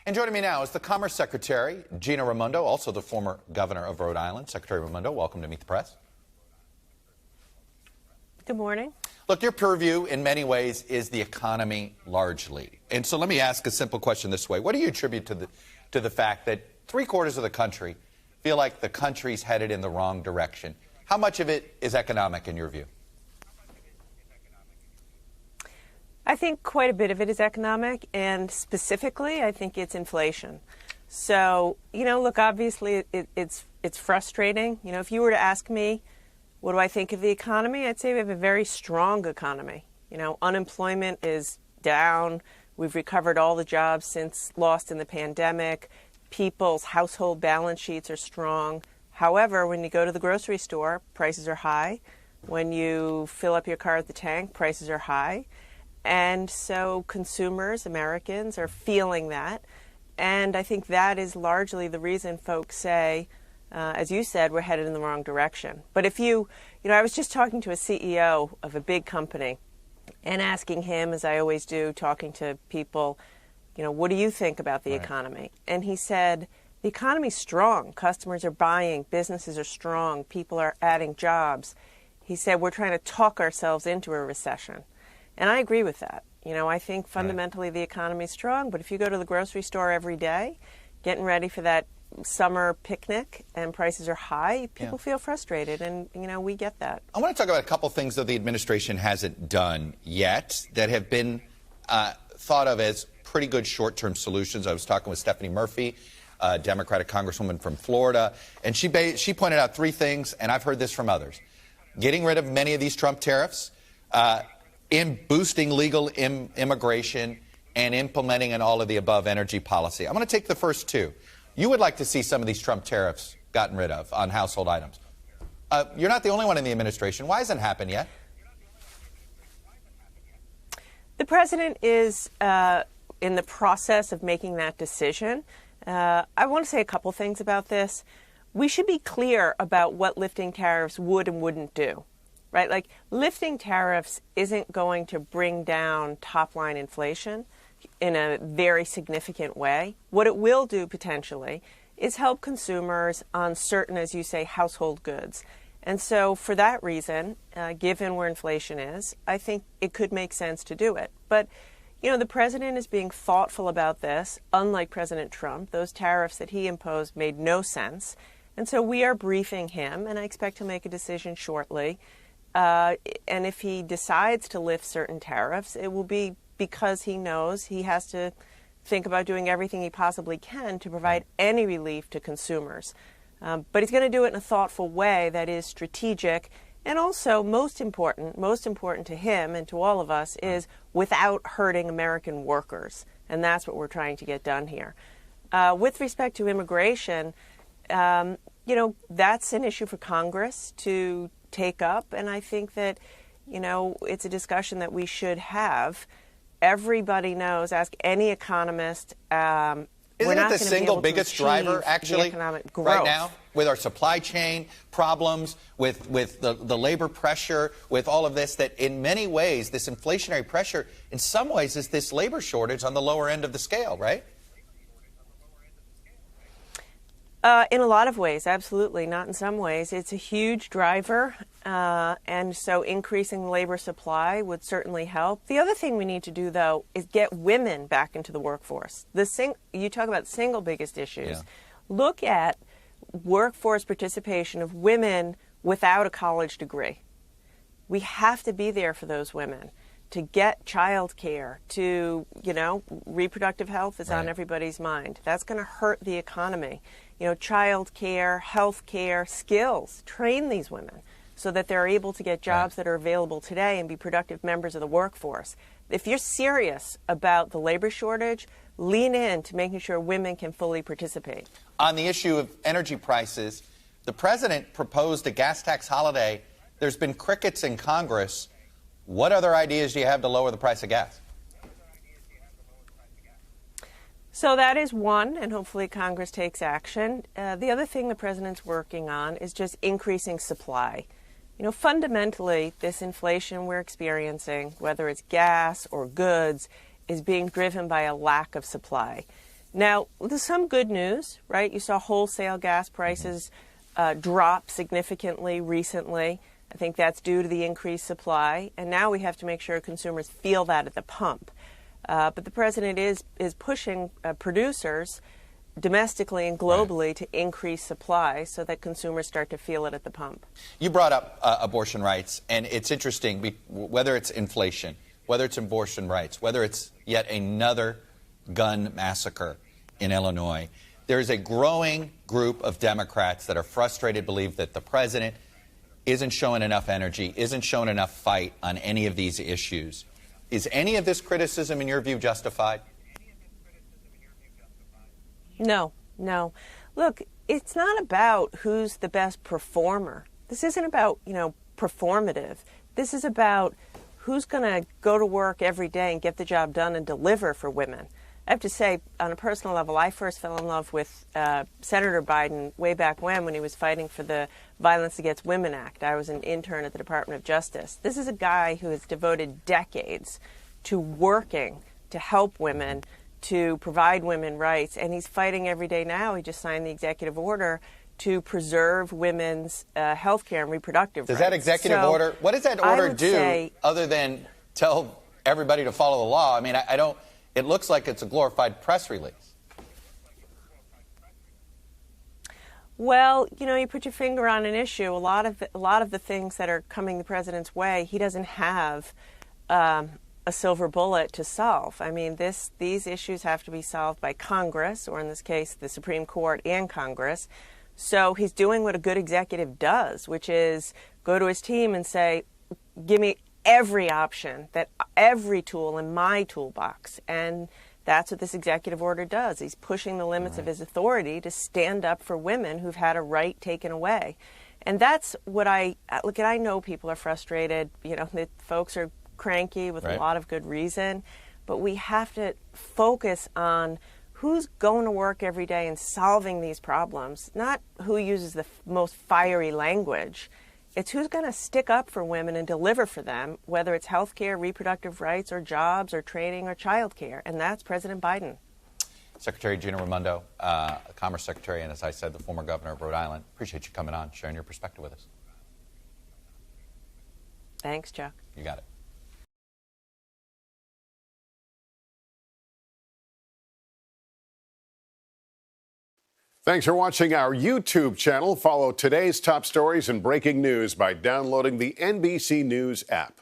And joining me now is the Commerce Secretary, Gina Raimondo, also the former governor of Rhode Island. Secretary Raimondo, welcome to Meet the Press. Good morning. Look, your purview in many ways is the economy largely. And so let me ask a simple question this way. What do you attribute to the fact that 3/4 of the country feel like the country's headed in the wrong direction? How much of it is economic in your view? I think quite a bit of it is economic, and specifically, I think it's inflation. So, look, obviously, it's frustrating. If you were to ask me, what do I think of the economy? I'd say we have a very strong economy. Unemployment is down. We've recovered all the jobs since lost in the pandemic. People's household balance sheets are strong. However, when you go to the grocery store, prices are high. When you fill up your car at the tank, prices are high. And so consumers, Americans, are feeling that. And I think that is largely the reason folks say, as you said, we're headed in the wrong direction. But if I was just talking to a CEO of a big company and asking him, as I always do, talking to people, what do you think about the economy? And he said, the economy's strong. Customers are buying. Businesses are strong. People are adding jobs. He said, we're trying to talk ourselves into a recession. And I agree with that. I think fundamentally the economy's strong, but if you go to the grocery store every day, getting ready for that summer picnic and prices are high, people feel frustrated, and, we get that. I want to talk about a couple things that the administration hasn't done yet that have been thought of as pretty good short-term solutions. I was talking with Stephanie Murphy, a Democratic congresswoman from Florida, and she pointed out three things, and I've heard this from others. Getting rid of many of these Trump tariffs, in boosting legal immigration, and implementing an all-of-the-above energy policy. I'm going to take the first two. You would like to see some of these Trump tariffs gotten rid of on household items. You're not the only one in the administration. Why hasn't it happened yet? The president is in the process of making that decision. I want to say a couple things about this. We should be clear about what lifting tariffs would and wouldn't do. Right? Like, lifting tariffs isn't going to bring down top-line inflation in a very significant way. What it will do, potentially, is help consumers on certain, as you say, household goods. And so, for that reason, given where inflation is, I think it could make sense to do it. But, the president is being thoughtful about this, unlike President Trump. Those tariffs that he imposed made no sense. And so we are briefing him, and I expect he'll make a decision shortly. And if he decides to lift certain tariffs, it will be because he knows he has to think about doing everything he possibly can to provide any relief to consumers. But he's going to do it in a thoughtful way that is strategic. And also, most important to him and to all of us is without hurting American workers. And that's what we're trying to get done here. With respect to immigration, that's an issue for Congress to take up, and I think that, it's a discussion that we should have. Everybody knows, ask any economist. Isn't it the single biggest driver, actually, right now, with our supply chain problems, with the labor pressure, with all of this, that in many ways, this inflationary pressure, in some ways, is this labor shortage on the lower end of the scale, right? In a lot of ways, absolutely. Not in some ways. It's a huge driver, and so increasing labor supply would certainly help. The other thing we need to do, though, is get women back into the workforce. You talk about the single biggest issues. Yeah. Look at workforce participation of women without a college degree. We have to be there for those women. To get child care, reproductive health is on everybody's mind. That's going to hurt the economy. Child care, health care, skills. Train these women so that they're able to get jobs that are available today and be productive members of the workforce. If you're serious about the labor shortage, lean in to making sure women can fully participate. On the issue of energy prices, the president proposed a gas tax holiday. There's been crickets in Congress. What other ideas do you have to lower the price of gas? So that is one, and hopefully Congress takes action. The other thing the president's working on is just increasing supply. You know, fundamentally, this inflation we're experiencing, whether it's gas or goods, is being driven by a lack of supply. Now, there's some good news, right? You saw wholesale gas prices drop significantly recently. I think that's due to the increased supply. And now we have to make sure consumers feel that at the pump. But the president is pushing producers domestically and globally to increase supply so that consumers start to feel it at the pump. You brought up abortion rights, and it's interesting, whether it's inflation, whether it's abortion rights, whether it's yet another gun massacre in Illinois, there's a growing group of Democrats that are frustrated, believe that the president isn't showing enough energy, isn't showing enough fight on any of these issues. Is any of this criticism, in your view, justified? No. Look, it's not about who's the best performer. This isn't about, performative. This is about who's going to go to work every day and get the job done and deliver for women. I have to say, on a personal level, I first fell in love with Senator Biden way back when he was fighting for the Violence Against Women Act. I was an intern at the Department of Justice. This is a guy who has devoted decades to working to help women, to provide women rights, and he's fighting every day now. He just signed the executive order to preserve women's health care and reproductive rights. Does that executive order, what does that order do other than tell everybody to follow the law? I mean, I don't, it looks like it's a glorified press release. Well, you put your finger on an issue. A lot of the things that are coming the president's way, he doesn't have a silver bullet to solve. I mean, these issues have to be solved by Congress, or in this case, the Supreme Court and Congress. So he's doing what a good executive does, which is go to his team and say, give me every option, every tool in my toolbox. And that's what this executive order does. He's pushing the limits of his authority to stand up for women who've had a right taken away. And that's what I know people are frustrated. That folks are cranky with a lot of good reason. But we have to focus on who's going to work every day and solving these problems, not who uses the most fiery language. It's who's going to stick up for women and deliver for them, whether it's health care, reproductive rights, or jobs, or training, or child care. And that's President Biden. Secretary Gina Raimondo, Commerce Secretary, and as I said, the former governor of Rhode Island. Appreciate you coming on, sharing your perspective with us. Thanks, Chuck. You got it. Thanks for watching our YouTube channel. Follow today's top stories and breaking news by downloading the NBC News app.